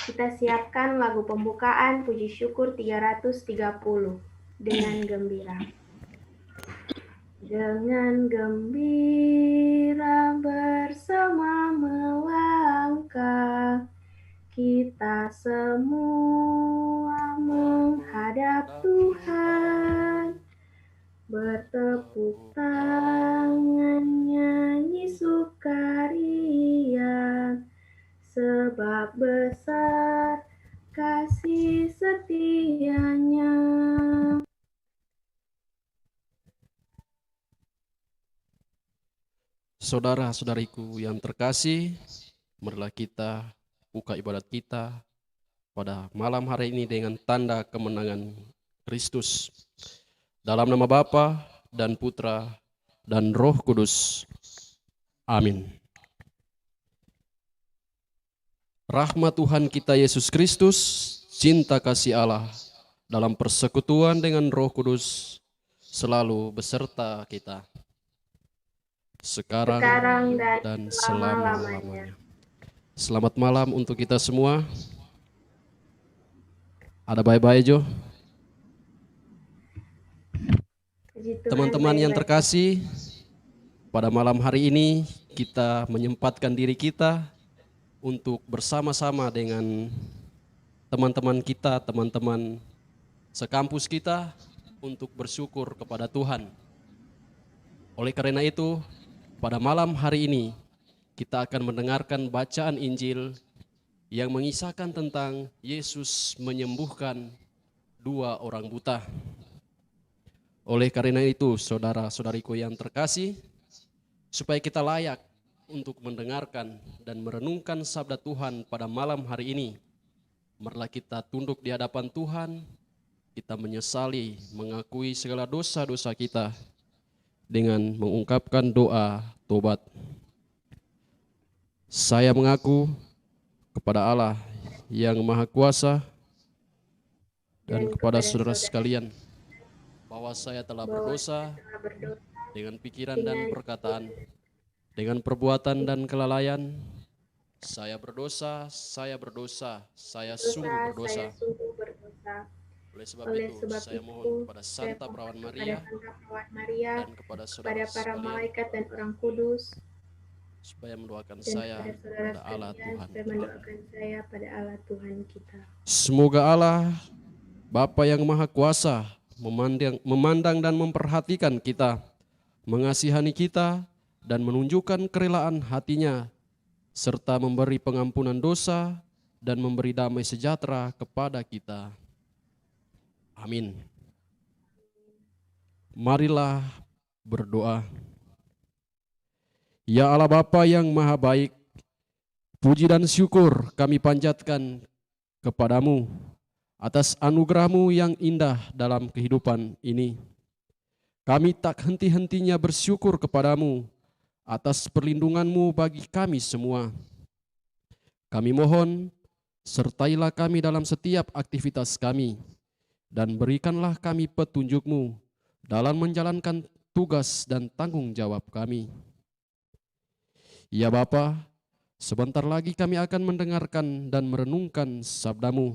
Kita siapkan lagu pembukaan Puji Syukur 330 dengan gembira. Dengan gembira bersama melangkah, kita semua menghadap Tuhan, bertepuk tangan nyanyi sukaria, sebab besar kasih setianya. Saudara-saudariku yang terkasih, marilah kita buka ibadat kita pada malam hari ini dengan tanda kemenangan Kristus. Dalam nama Bapa dan Putra dan Roh Kudus. Amin. Rahmat Tuhan kita Yesus Kristus, cinta kasih Allah dalam persekutuan dengan Roh Kudus selalu beserta kita. Sekarang dan selama-lamanya. Selamat malam untuk kita semua. Ada bye-bye Jo. Teman-teman yang terkasih, pada malam hari ini kita menyempatkan diri kita untuk bersama-sama dengan teman-teman kita, teman-teman sekampus kita untuk bersyukur kepada Tuhan. Oleh karena itu, pada malam hari ini kita akan mendengarkan bacaan Injil yang mengisahkan tentang Yesus menyembuhkan 2 orang buta. Oleh karena itu, saudara-saudariku yang terkasih, supaya kita layak untuk mendengarkan dan merenungkan sabda Tuhan pada malam hari ini, marilah kita tunduk di hadapan Tuhan, kita menyesali, mengakui segala dosa-dosa kita dengan mengungkapkan doa tobat. Saya mengaku kepada Allah yang Maha Kuasa dan kepada saudara sekalian bahwa saya telah berdosa dengan pikiran dan perkataan, dengan perbuatan dan kelalaian. Saya berdosa, saya sungguh berdosa. Oleh sebab itu, saya mohon kepada Santa Perawan Maria dan kepada saudara para sekalian, malaikat dan orang kudus, supaya mendoakan saya pada Allah Tuhan. kita. Semoga Allah, Bapa yang Maha Kuasa, memandang dan memperhatikan kita, mengasihani kita, dan menunjukkan kerelaan hatinya, serta memberi pengampunan dosa dan memberi damai sejahtera kepada kita. Amin. Marilah berdoa. Ya Allah Bapa yang Maha Baik, puji dan syukur kami panjatkan kepadamu atas anugerah-Mu yang indah dalam kehidupan ini. Kami tak henti-hentinya bersyukur kepadamu atas perlindungan-Mu bagi kami semua. Kami mohon, sertailah kami dalam setiap aktivitas kami, dan berikanlah kami petunjuk-Mu dalam menjalankan tugas dan tanggung jawab kami. Ya Bapa, sebentar lagi kami akan mendengarkan dan merenungkan sabda-Mu.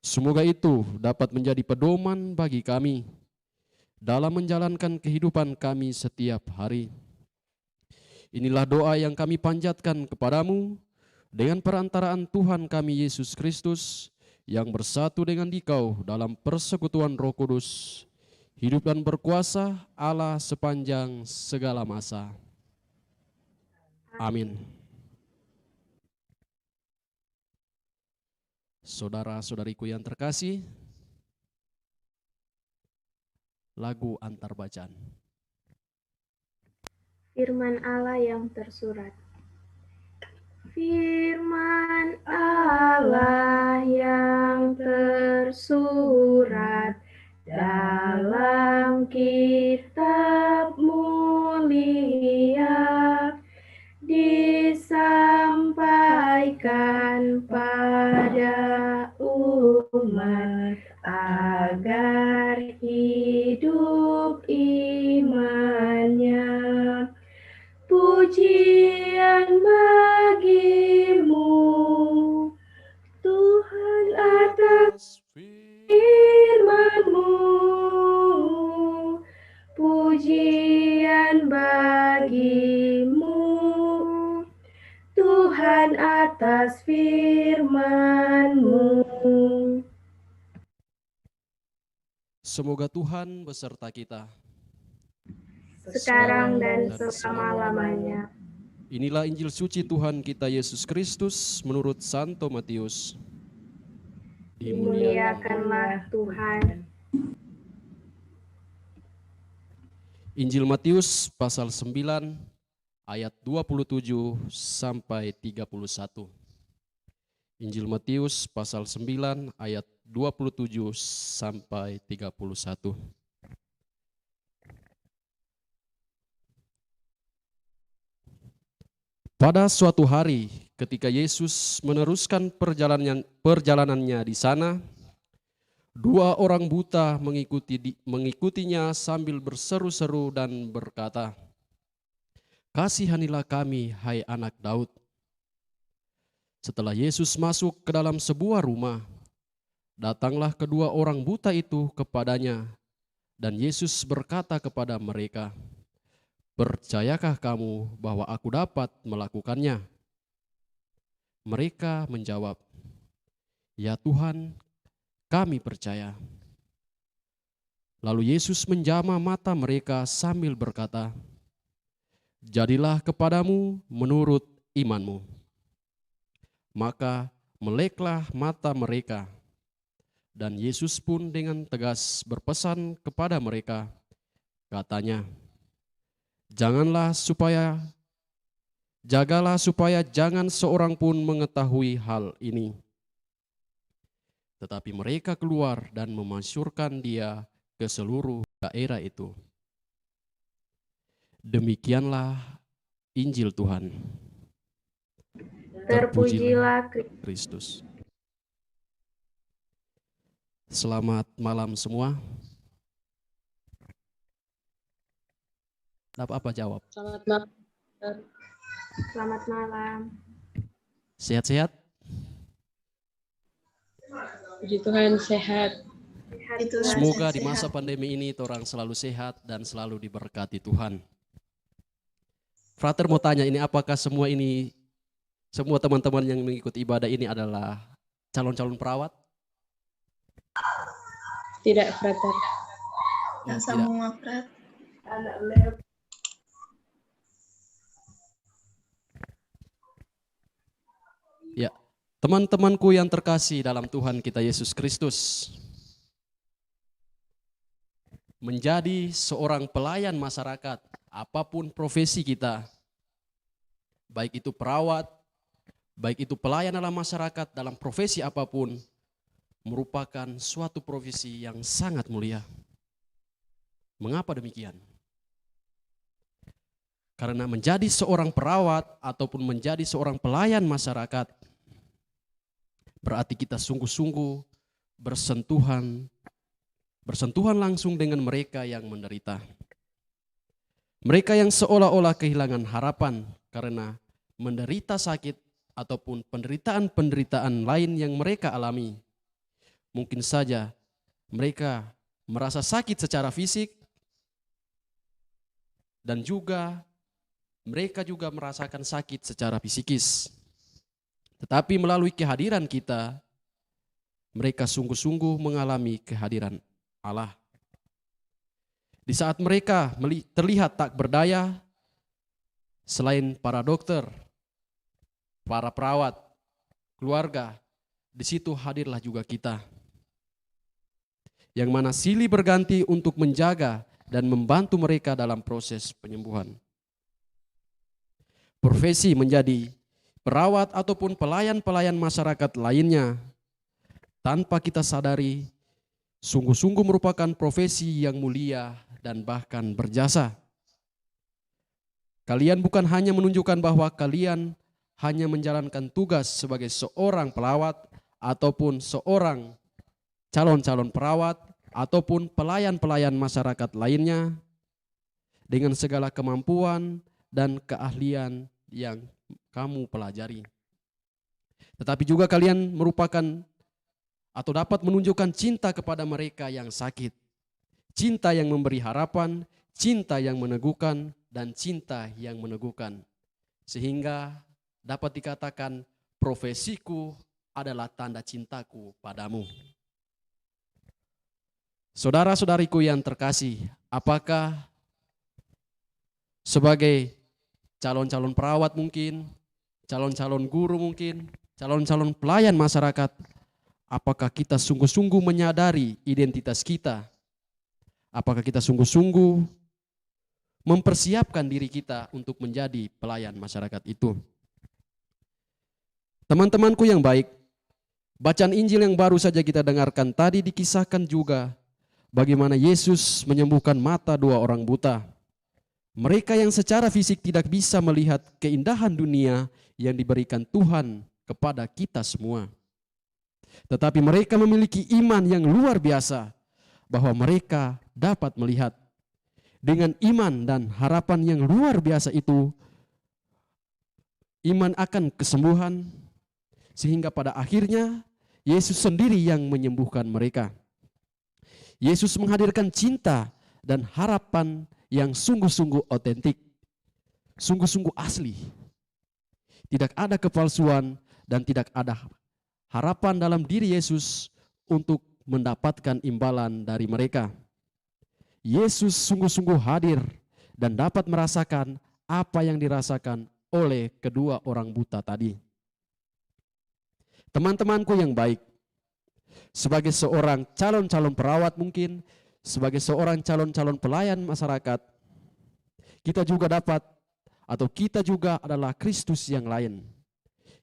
Semoga itu dapat menjadi pedoman bagi kami dalam menjalankan kehidupan kami setiap hari. Inilah doa yang kami panjatkan kepadamu dengan perantaraan Tuhan kami Yesus Kristus yang bersatu dengan Dikau dalam persekutuan Roh Kudus, hidup dan berkuasa Allah sepanjang segala masa. Amin. Saudara-saudariku yang terkasih, lagu antar bacaan. Firman Allah yang tersurat. Firman Allah yang tersurat dalam kitab mulia disampaikan pada umat agar hidup imannya. Pujian bagimu, atas firman-Mu. Semoga Tuhan beserta kita. Sekarang dan selama-lamanya. Inilah Injil suci Tuhan kita Yesus Kristus menurut Santo Matius. Dimuliakanlah Tuhan. Injil Matius pasal 9 ayat 27 sampai 31. Injil Matius pasal 9 ayat 27 sampai 31. Pada suatu hari ketika Yesus meneruskan perjalanannya di sana, dua orang buta mengikutinya sambil berseru-seru dan berkata, "Kasihanilah kami, hai anak Daud." Setelah Yesus masuk ke dalam sebuah rumah, datanglah kedua orang buta itu kepadanya, dan Yesus berkata kepada mereka, "Percayakah kamu bahwa aku dapat melakukannya?" Mereka menjawab, "Ya Tuhan, kami percaya." Lalu Yesus menjamah mata mereka sambil berkata, "Jadilah kepadamu menurut imanmu." Maka meleklah mata mereka, dan Yesus pun dengan tegas berpesan kepada mereka, katanya, Jagalah supaya jangan seorang pun mengetahui hal ini." Tetapi mereka keluar dan memasyurkan dia ke seluruh daerah itu. Demikianlah Injil Tuhan. Terpujilah Kristus. Selamat malam semua. Apa jawab? Selamat malam. Selamat malam. Sehat-sehat? Puji Tuhan, sehat. Semoga di masa pandemi ini orang selalu sehat dan selalu diberkati Tuhan. Frater mau tanya, ini apakah semua teman-teman yang mengikuti ibadah ini adalah calon-calon perawat? Tidak, Frater. Tidak. Semua Frat. Anak lab. Ya, teman-temanku yang terkasih dalam Tuhan kita Yesus Kristus, menjadi seorang pelayan masyarakat, apapun profesi kita, baik itu perawat, baik itu pelayan dalam masyarakat, dalam profesi apapun, merupakan suatu profesi yang sangat mulia. Mengapa demikian? Karena menjadi seorang perawat ataupun menjadi seorang pelayan masyarakat, berarti kita sungguh-sungguh bersentuhan langsung dengan mereka yang menderita. Mereka yang seolah-olah kehilangan harapan karena menderita sakit ataupun penderitaan-penderitaan lain yang mereka alami. Mungkin saja mereka merasa sakit secara fisik dan juga mereka juga merasakan sakit secara psikis. Tetapi melalui kehadiran kita, mereka sungguh-sungguh mengalami kehadiran Allah. Di saat mereka terlihat tak berdaya, selain para dokter, para perawat, keluarga, di situ hadirlah juga kita. Yang mana silih berganti untuk menjaga dan membantu mereka dalam proses penyembuhan. Profesi menjadi perawat ataupun pelayan-pelayan masyarakat lainnya, tanpa kita sadari, sungguh-sungguh merupakan profesi yang mulia dan bahkan berjasa. Kalian bukan hanya menunjukkan bahwa kalian hanya menjalankan tugas sebagai seorang pelawat ataupun seorang calon-calon perawat ataupun pelayan-pelayan masyarakat lainnya dengan segala kemampuan dan keahlian yang kamu pelajari. Tetapi juga kalian merupakan atau dapat menunjukkan cinta kepada mereka yang sakit. Cinta yang memberi harapan, cinta yang meneguhkan, dan cinta yang meneguhkan. Sehingga dapat dikatakan profesiku adalah tanda cintaku padamu. Saudara-saudariku yang terkasih, apakah sebagai calon-calon perawat mungkin, calon-calon guru mungkin, calon-calon pelayan masyarakat, apakah kita sungguh-sungguh menyadari identitas kita? Apakah kita sungguh-sungguh mempersiapkan diri kita untuk menjadi pelayan masyarakat itu? Teman-temanku yang baik, bacaan Injil yang baru saja kita dengarkan tadi dikisahkan juga bagaimana Yesus menyembuhkan mata dua orang buta. Mereka yang secara fisik tidak bisa melihat keindahan dunia yang diberikan Tuhan kepada kita semua. Tetapi mereka memiliki iman yang luar biasa bahwa mereka dapat melihat. Dengan iman dan harapan yang luar biasa itu, iman akan kesembuhan, sehingga pada akhirnya Yesus sendiri yang menyembuhkan mereka. Yesus menghadirkan cinta dan harapan yang sungguh-sungguh otentik, sungguh-sungguh asli. Tidak ada kepalsuan dan tidak ada harapan dalam diri Yesus untuk mendapatkan imbalan dari mereka. Yesus sungguh-sungguh hadir dan dapat merasakan apa yang dirasakan oleh kedua orang buta tadi. Teman-temanku yang baik, sebagai seorang calon-calon perawat mungkin, sebagai seorang calon-calon pelayan masyarakat, kita juga dapat atau kita juga adalah Kristus yang lain.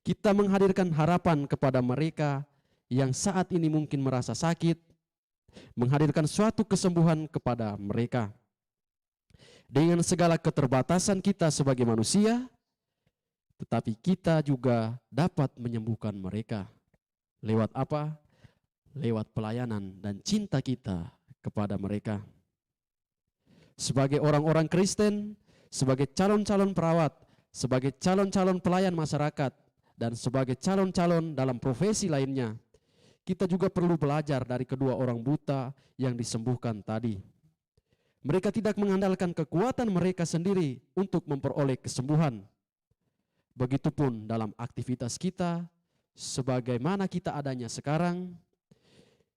Kita menghadirkan harapan kepada mereka yang saat ini mungkin merasa sakit, menghadirkan suatu kesembuhan kepada mereka. Dengan segala keterbatasan kita sebagai manusia, tetapi kita juga dapat menyembuhkan mereka. Lewat apa? Lewat pelayanan dan cinta kita kepada mereka. Sebagai orang-orang Kristen, sebagai calon-calon perawat, sebagai calon-calon pelayan masyarakat, dan sebagai calon-calon dalam profesi lainnya, kita juga perlu belajar dari kedua orang buta yang disembuhkan tadi. Mereka tidak mengandalkan kekuatan mereka sendiri untuk memperoleh kesembuhan. Begitupun dalam aktivitas kita, sebagaimana kita adanya sekarang,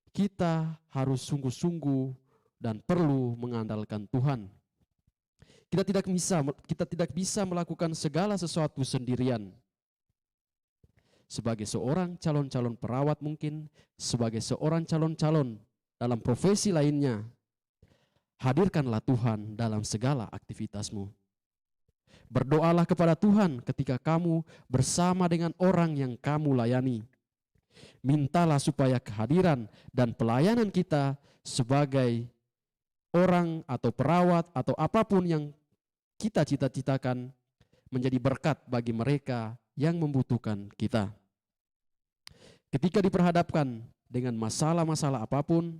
kita harus sungguh-sungguh dan perlu mengandalkan Tuhan. Kita tidak bisa melakukan segala sesuatu sendirian. Sebagai seorang calon-calon perawat mungkin, sebagai seorang calon-calon dalam profesi lainnya, hadirkanlah Tuhan dalam segala aktivitasmu. Berdoalah kepada Tuhan ketika kamu bersama dengan orang yang kamu layani. Mintalah supaya kehadiran dan pelayanan kita sebagai orang atau perawat atau apapun yang kita cita-citakan menjadi berkat bagi mereka yang membutuhkan kita. Ketika diperhadapkan dengan masalah-masalah apapun,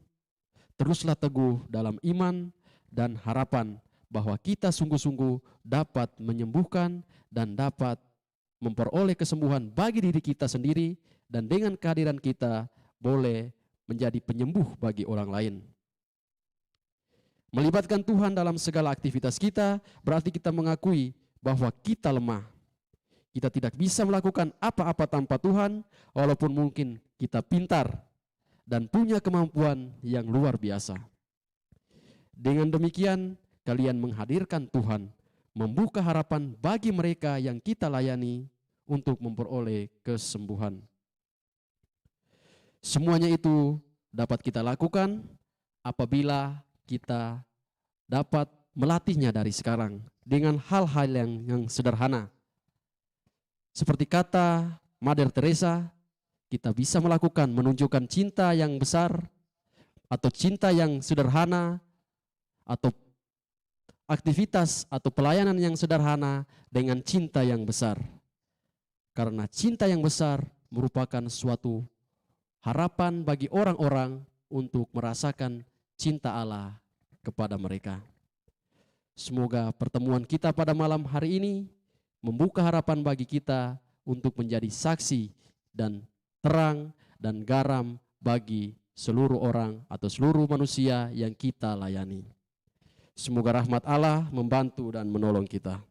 teruslah teguh dalam iman dan harapan bahwa kita sungguh-sungguh dapat menyembuhkan dan dapat memperoleh kesembuhan bagi diri kita sendiri, dan dengan kehadiran kita boleh menjadi penyembuh bagi orang lain. Melibatkan Tuhan dalam segala aktivitas kita berarti kita mengakui bahwa kita lemah. Kita tidak bisa melakukan apa-apa tanpa Tuhan, walaupun mungkin kita pintar dan punya kemampuan yang luar biasa. Dengan demikian, kalian menghadirkan Tuhan, membuka harapan bagi mereka yang kita layani untuk memperoleh kesembuhan. Semuanya itu dapat kita lakukan apabila kita dapat melatihnya dari sekarang dengan hal-hal yang sederhana. Seperti kata Mother Teresa, kita bisa melakukan menunjukkan cinta yang besar atau cinta yang sederhana atau aktivitas atau pelayanan yang sederhana dengan cinta yang besar. Karena cinta yang besar merupakan suatu harapan bagi orang-orang untuk merasakan cinta Allah kepada mereka. Semoga pertemuan kita pada malam hari ini membuka harapan bagi kita untuk menjadi saksi dan terang dan garam bagi seluruh orang atau seluruh manusia yang kita layani. Semoga rahmat Allah membantu dan menolong kita.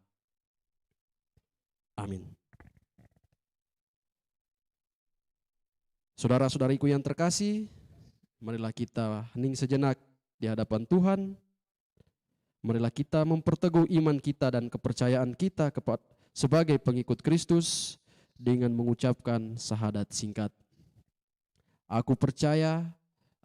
Amin. Saudara-saudariku yang terkasih, marilah kita hening sejenak di hadapan Tuhan. Marilah kita memperteguh iman kita dan kepercayaan kita sebagai pengikut Kristus dengan mengucapkan syahadat singkat. Aku percaya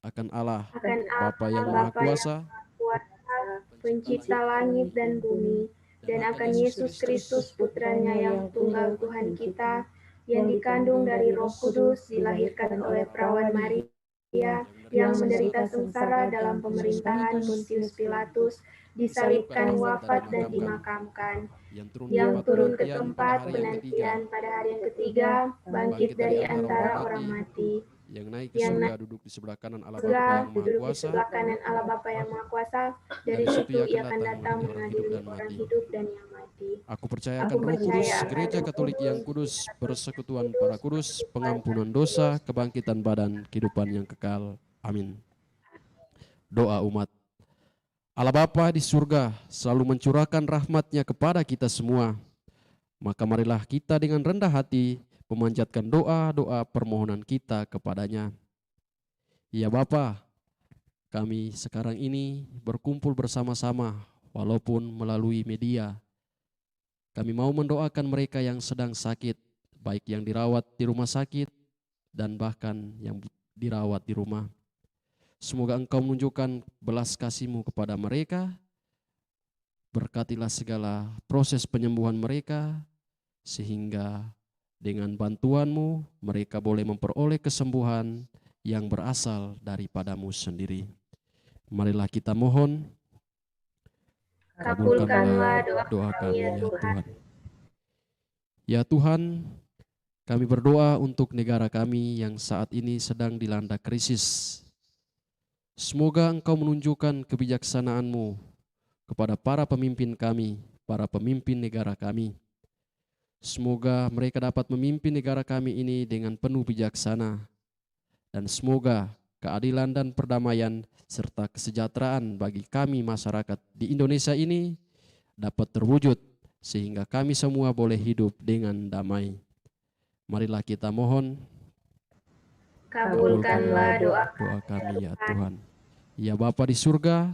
akan Allah, Akan Bapa yang Allah Maha Bapa yang Kuasa, kuasa, pencipta langit dan bumi, dan akan Yesus Kristus putranya yang tunggal Tuhan kita, yang dikandung dari Roh Kudus, dilahirkan oleh perawan Maria, yang menderita sengsara dalam pemerintahan Pontius Pilatus, disalibkan, wafat dan dimakamkan, yang turun ke tempat penantian pada hari yang ketiga, bangkit dari antara orang mati, yang naik ke yang surga duduk di sebelah kanan Allah Bapa surga, yang Maha duduk di Kuasa. sebelah kanan Allah Bapa yang Maha Kuasa. Dari situ ia akan datang mengadili orang hidup dan yang mati. Aku percaya Aku akan Roh percaya Kudus, akan Gereja Roh Katolik Kudus, yang kudus, persekutuan para kudus, pengampunan dosa, kebangkitan badan, kehidupan yang kekal. Amin. Doa umat. Allah Bapa di surga selalu mencurahkan rahmat-Nya kepada kita semua. Maka marilah kita dengan rendah hati memanjatkan doa-doa permohonan kita kepadanya. Ya Bapa, kami sekarang ini berkumpul bersama-sama walaupun melalui media. Kami mau mendoakan mereka yang sedang sakit, baik yang dirawat di rumah sakit dan bahkan yang dirawat di rumah. Semoga Engkau menunjukkan belas kasih-Mu kepada mereka. Berkatilah segala proses penyembuhan mereka, sehingga dengan bantuan-Mu mereka boleh memperoleh kesembuhan yang berasal daripada-Mu sendiri. Marilah kita mohon, kabulkanlah doa kami kami ya ya Tuhan. Tuhan. Ya Tuhan, kami berdoa untuk negara kami yang saat ini sedang dilanda krisis. Semoga Engkau menunjukkan kebijaksanaan-Mu kepada para pemimpin kami, para pemimpin negara kami. Semoga mereka dapat memimpin negara kami ini dengan penuh bijaksana. Dan semoga keadilan dan perdamaian serta kesejahteraan bagi kami masyarakat di Indonesia ini dapat terwujud sehingga kami semua boleh hidup dengan damai. Marilah kita mohon, Kabulkanlah doa kami ya Tuhan. Ya Bapa di surga,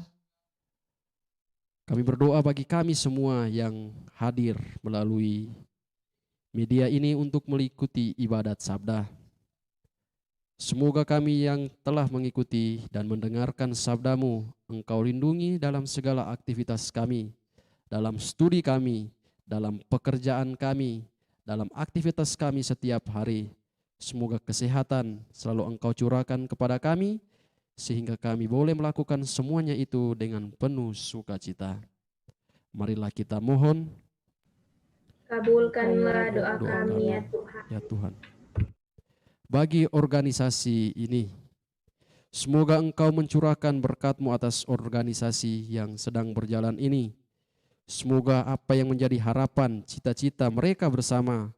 kami berdoa bagi kami semua yang hadir melalui media ini untuk mengikuti ibadat sabda. Semoga kami yang telah mengikuti dan mendengarkan sabda-Mu, Engkau lindungi dalam segala aktivitas kami, dalam studi kami, dalam pekerjaan kami, dalam aktivitas kami setiap hari. Semoga kesehatan selalu Engkau curahkan kepada kami, sehingga kami boleh melakukan semuanya itu dengan penuh sukacita. Marilah kita mohon, kabulkanlah doa doa kami ya kami Tuhan. ya Tuhan. Bagi organisasi ini, semoga Engkau mencurahkan berkat-Mu atas organisasi yang sedang berjalan ini. Semoga apa yang menjadi harapan, cita-cita mereka bersama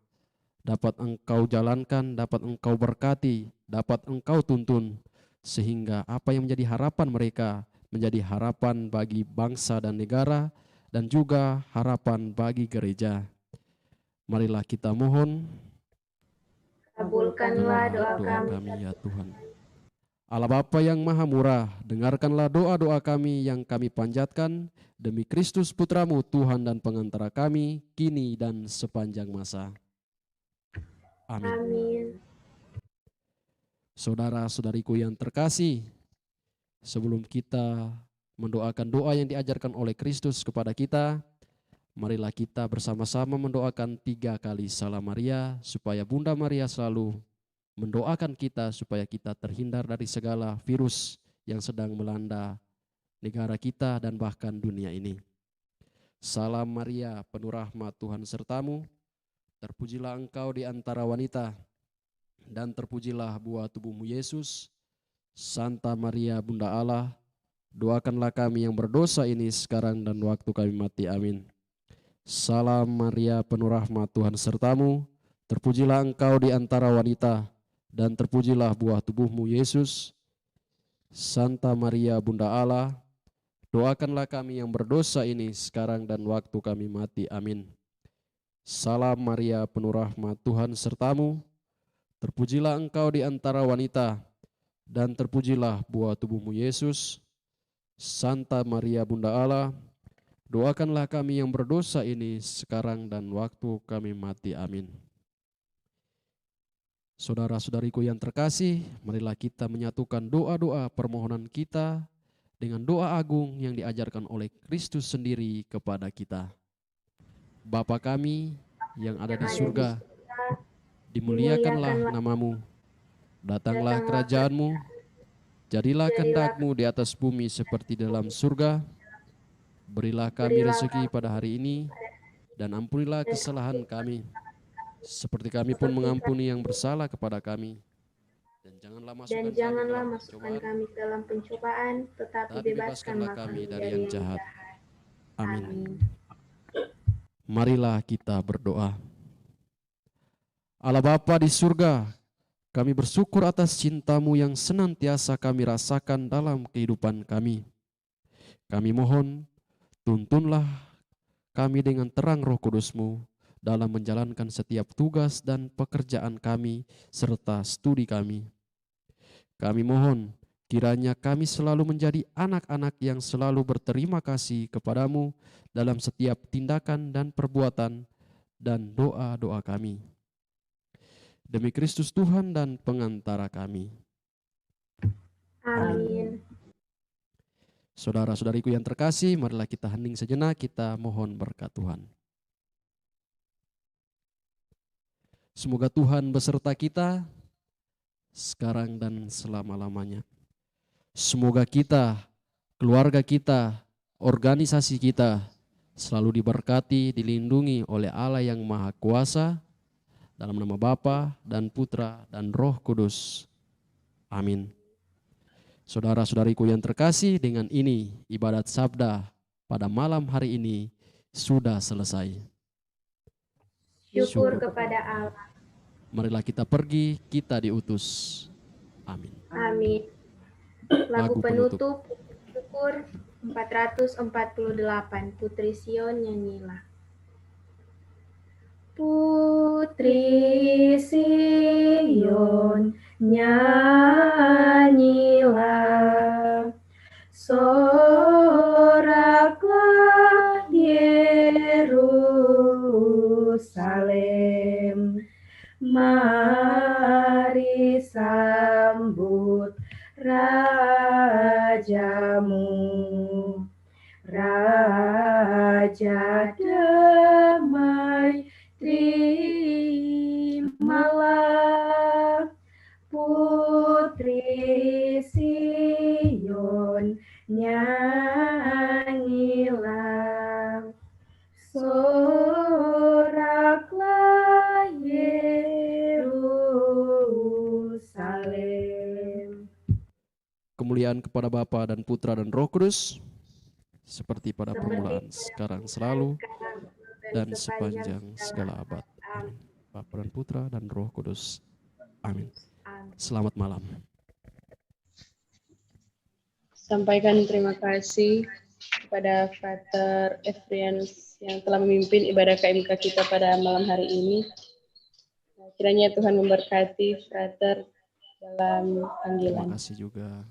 dapat Engkau jalankan, dapat Engkau berkati, dapat Engkau tuntun, sehingga apa yang menjadi harapan mereka menjadi harapan bagi bangsa dan negara, dan juga harapan bagi gereja. Marilah kita mohon, Kabulkanlah doa kami ya Tuhan. Allah Bapa yang Maha Murah, dengarkanlah doa-doa kami yang kami panjatkan demi Kristus Putra-Mu, Tuhan dan pengantara kami, kini dan sepanjang masa. Amin. Amin. Saudara-saudariku yang terkasih, sebelum kita mendoakan doa yang diajarkan oleh Kristus kepada kita, marilah kita bersama-sama mendoakan 3 kali Salam Maria, supaya Bunda Maria selalu mendoakan kita supaya kita terhindar dari segala virus yang sedang melanda negara kita dan bahkan dunia ini. Salam Maria, penuh rahmat, Tuhan sertamu, terpujilah engkau di antara wanita, dan terpujilah buah tubuhmu Yesus. Santa Maria Bunda Allah, doakanlah kami yang berdosa ini sekarang dan waktu kami mati. Amin. Salam Maria, penuh rahmat, Tuhan sertamu, terpujilah engkau di antara wanita, dan terpujilah buah tubuhmu Yesus. Santa Maria Bunda Allah, doakanlah kami yang berdosa ini sekarang dan waktu kami mati. Amin. Salam Maria, penuh rahmat, Tuhan sertamu, Terpujilah engkau di antara wanita, dan terpujilah buah tubuhmu Yesus. Santa Maria Bunda Allah, doakanlah kami yang berdosa ini sekarang dan waktu kami mati. Amin. Saudara-saudariku yang terkasih, marilah kita menyatukan doa-doa permohonan kita dengan doa agung yang diajarkan oleh Kristus sendiri kepada kita. Bapa kami yang ada di surga, dimuliakanlah namamu, datanglah kerajaanmu, jadilah kehendak-Mu di atas bumi seperti dalam surga. Berilah kami rezeki pada hari ini, dan ampunilah kesalahan kami, seperti kami pun mengampuni yang bersalah kepada kami. Dan janganlah masukkan kami ke dalam pencobaan, tetapi bebaskanlah kami dari yang jahat. Amin. Marilah kita berdoa. Allah Bapa di surga, kami bersyukur atas cinta-Mu yang senantiasa kami rasakan dalam kehidupan kami. Kami mohon, tuntunlah kami dengan terang Roh Kudus-Mu dalam menjalankan setiap tugas dan pekerjaan kami serta studi kami. Kami mohon, kiranya kami selalu menjadi anak-anak yang selalu berterima kasih kepadamu dalam setiap tindakan dan perbuatan dan doa-doa kami. Demi Kristus Tuhan dan pengantara kami. Amin. Saudara-saudariku yang terkasih, marilah kita hening sejenak, kita mohon berkat Tuhan. Semoga Tuhan beserta kita sekarang dan selama-lamanya. Semoga kita, keluarga kita, organisasi kita selalu diberkati, dilindungi oleh Allah yang Maha Kuasa, dalam nama Bapa dan Putra dan Roh Kudus. Amin. Saudara-saudariku yang terkasih, dengan ini ibadat sabda pada malam hari ini sudah selesai. Syukur kepada Allah. Marilah kita pergi, kita diutus. Amin. Amin. Lagu penutup syukur 448, Putri Sion nyanyilah. Putri Sion nyanyilah, soraklah Yerusalem, mari sambut Rajamu, Raja damai. Terimalah Putri Sion nyanyilah, soraklah Yerusalem. Kemuliaan kepada Bapa dan Putra dan Roh Kudus, seperti pada permulaan, sekarang, selalu, dan sepanjang segala abad. Amin. Bapa dan Putra dan Roh Kudus. Amin. Selamat malam. Sampaikan terima kasih kepada Frater Efrianus yang telah memimpin ibadah KMK kita pada malam hari ini. Kiranya Tuhan memberkati Frater dalam panggilan. Terima kasih juga.